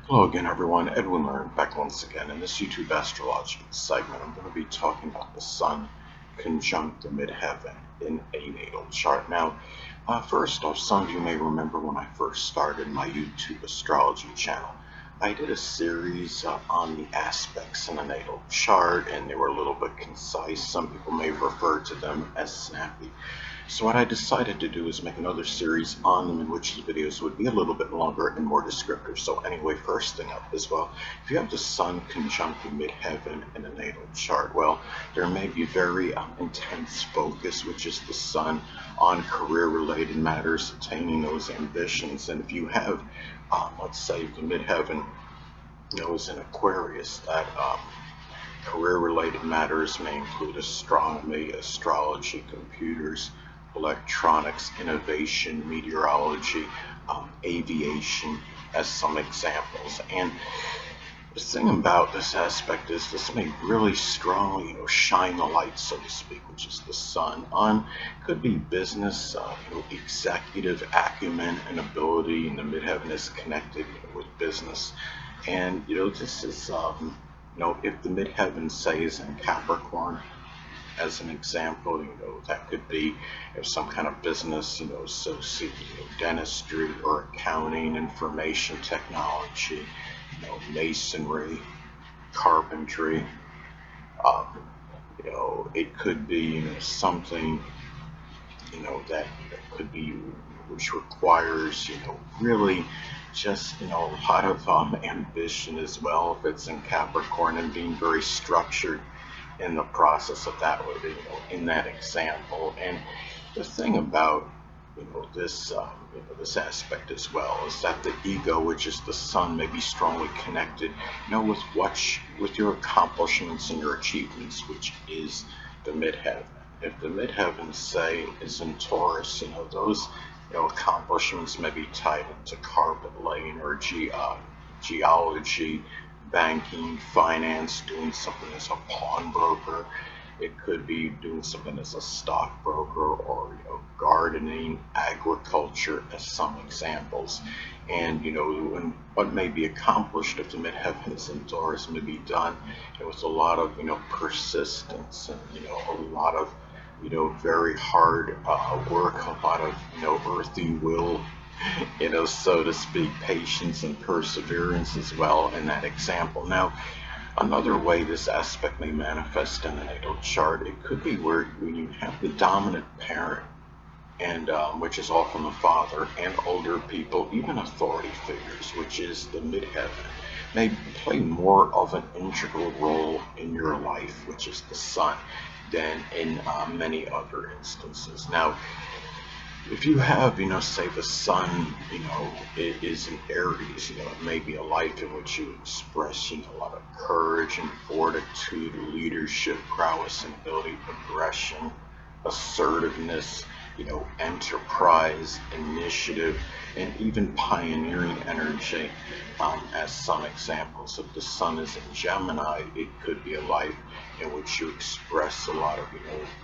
Hello again, everyone. Edwin Learnard back once again. In this YouTube astrological segment, I'm going to be talking about the Sun conjunct the midheaven in a natal chart. Now, first off, some of you may remember when I first started my YouTube astrology channel, I did a series on the aspects in a natal chart, and they were a little bit concise. Some people may refer to them as snappy. So what I decided to do is make another series on them in which the videos would be a little bit longer and more descriptive. So anyway, first thing up as well, if you have the Sun conjunct midheaven in a natal chart, well, there may be very intense focus, which is the Sun, on career-related matters, attaining those ambitions. And if you have, let's say, the midheaven is in Aquarius, that career-related matters may include astronomy, astrology, computers, electronics, innovation, meteorology, aviation, as some examples. And the thing about this aspect is this may really strongly, shine the light, so to speak, which is the Sun, on could be business, executive acumen and ability, and the midheaven is connected with business. And this is if the midheaven, say, is in Capricorn, as an example, that could be some kind of business, associate, dentistry or accounting, information technology, masonry, carpentry. Um, it could be, something, that could be, which requires, really just, a lot of ambition as well if it's in Capricorn, and being very structured in the process of that, or in that example. And the thing about this aspect as well is that the ego, which is the Sun, may be strongly connected, with your accomplishments and your achievements, which is the midheaven. If the midheaven, say, is in Taurus, those accomplishments may be tied into carpet laying or geology, banking, finance, doing something as a pawnbroker. It could be doing something as a stockbroker, or gardening, agriculture, as some examples. And and what may be accomplished if the midheaven is in Taurus may be done with a lot of persistence, and a lot of very hard work, a lot of earthy will, so to speak, patience and perseverance as well in that example. Now, another way this aspect may manifest in a natal chart, it could be where when you have the dominant parent, and which is often the father, and older people, even authority figures, which is the midheaven, may play more of an integral role in your life, which is the Sun, than in many other instances. Now, if you have, say, the Sun, is in Aries, it may be a life in which you express, a lot of courage and fortitude, leadership, prowess and ability, aggression, assertiveness, enterprise, initiative, and even pioneering energy, as some examples. If the Sun is in Gemini, it could be a life in which you express a lot of,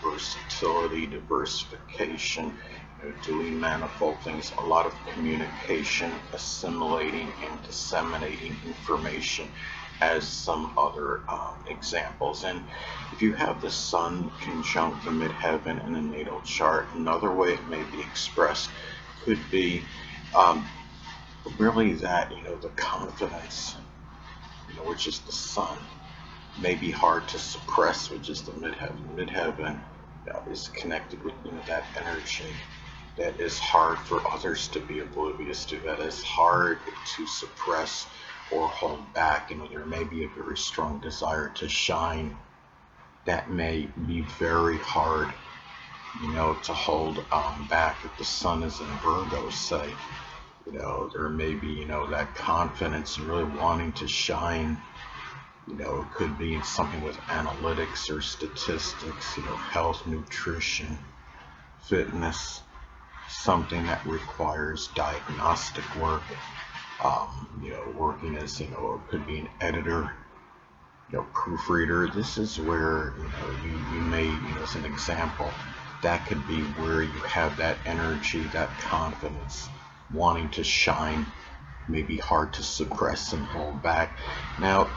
versatility, diversification, doing manifold things, a lot of communication, assimilating and disseminating information, as some other examples. And if you have the Sun conjunct the midheaven in a natal chart, another way it may be expressed could be um, really that, the confidence, which is the Sun, may be hard to suppress, which is the midheaven. Midheaven is connected with, that energy that is hard for others to be oblivious to, that is hard to suppress or hold back. There may be a very strong desire to shine that may be very hard, to hold back. If the Sun is in Virgo, say, there may be, that confidence and really wanting to shine. It could be something with analytics or statistics, health, nutrition, fitness, something that requires diagnostic work, working as, it could be an editor, proofreader. This is where, you may, as an example, that could be where you have that energy, that confidence, wanting to shine may be hard to suppress and hold back. Now,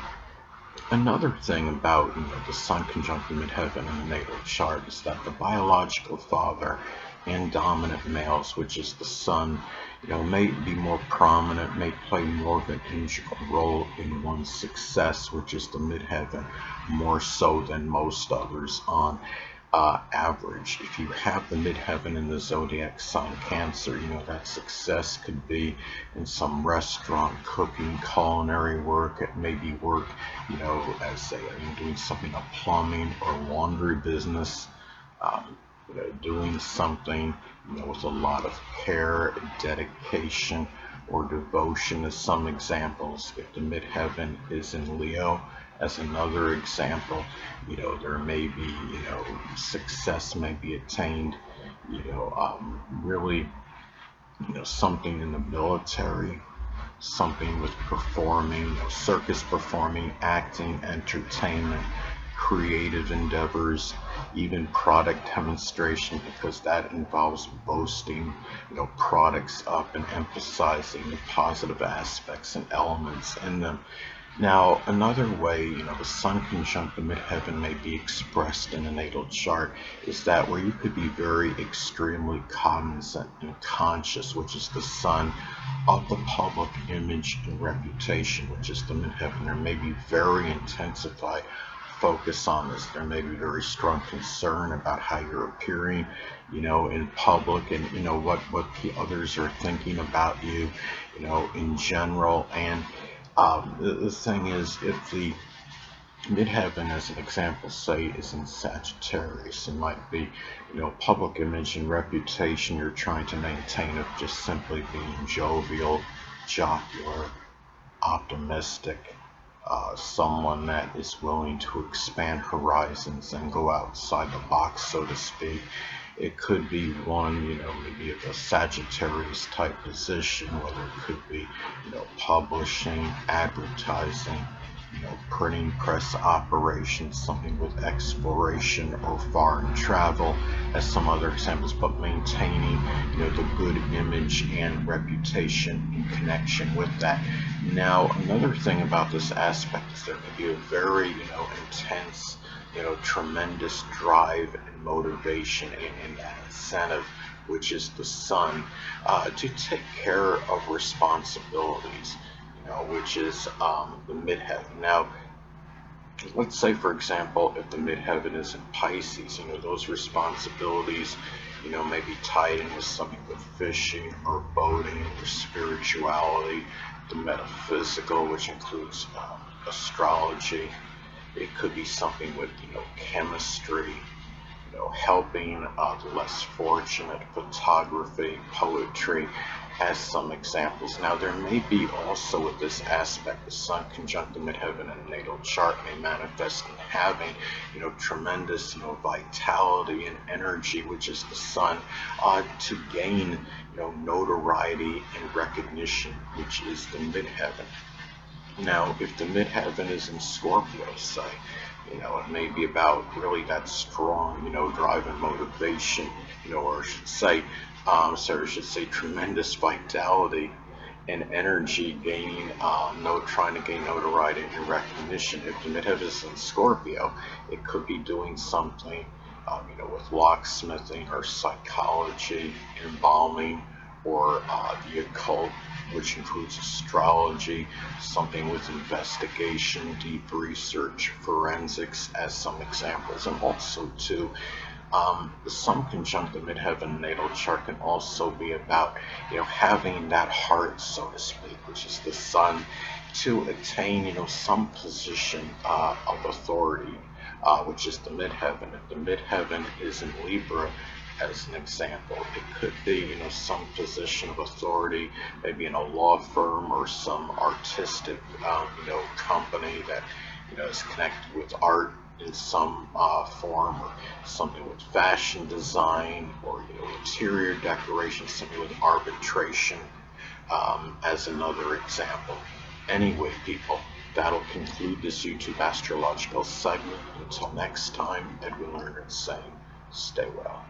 another thing about the Sun conjunct midheaven in the natal chart is that the biological father and dominant males, which is the Sun, may be more prominent, may play more of an integral role in one's success, which is the midheaven, more so than most others on average. If you have the midheaven in the zodiac sign Cancer, that success could be in some restaurant, cooking, culinary work. It may be work, as say, doing something like plumbing or laundry business. Doing something, with a lot of care, dedication, or devotion as some examples. If the midheaven is in Leo, as another example, there may be, success may be attained, really, something in the military, something with performing, circus performing, acting, entertainment, creative endeavors, even product demonstration, because that involves boasting, products up and emphasizing the positive aspects and elements in them. Now, another way, the Sun conjunct the midheaven may be expressed in a natal chart is that where you could be very extremely cognizant and conscious, which is the Sun, of the public image and reputation, which is the midheaven. There may be very intensified focus on this. There may be very strong concern about how you're appearing, in public, and what others are thinking about you, in general. And the thing is, if the midheaven, as an example, say, is in Sagittarius, it might be, public image and reputation you're trying to maintain of just simply being jovial, jocular, optimistic, someone that is willing to expand horizons and go outside the box, so to speak. It could be one, maybe of a Sagittarius type position, whether it could be, publishing, advertising, printing press operations, something with exploration or foreign travel, as some other examples, but maintaining, the good image and reputation in connection with that. Now, another thing about this aspect is there can be a very, intense, tremendous drive and motivation and incentive, which is the Sun, to take care of responsibilities, which is the midheaven. Now, let's say, for example, if the midheaven is in Pisces, those responsibilities, may be tied in with something with fishing or boating or spirituality, the metaphysical, which includes astrology. It could be something with, chemistry, helping the less fortunate, photography, poetry, as some examples. Now, there may be also with this aspect, the Sun conjunct the midheaven in a natal chart may manifest in having, tremendous, vitality and energy, which is the Sun, to gain, notoriety and recognition, which is the midheaven. Now, if the midheaven is in Scorpio, say, it may be about really that strong, drive and motivation, or I should say tremendous vitality and energy gaining, trying to gain notoriety and recognition. If the midheaven is in Scorpio, it could be doing something, with locksmithing or psychology, embalming, or the occult, which includes astrology, something with investigation, deep research, forensics, as some examples. And also, too, the Sun conjunct the midheaven natal chart can also be about, having that heart, so to speak, which is the Sun, to attain, some position of authority, which is the midheaven. If the midheaven is in Libra, as an example, it could be, some position of authority, maybe in a law firm or some artistic, company that, is connected with art in some form, or something with fashion design, or, interior decoration, something with arbitration, as another example. Anyway, people, that'll conclude this YouTube astrological segment. Until next time, Edwin Learnard saying, stay well.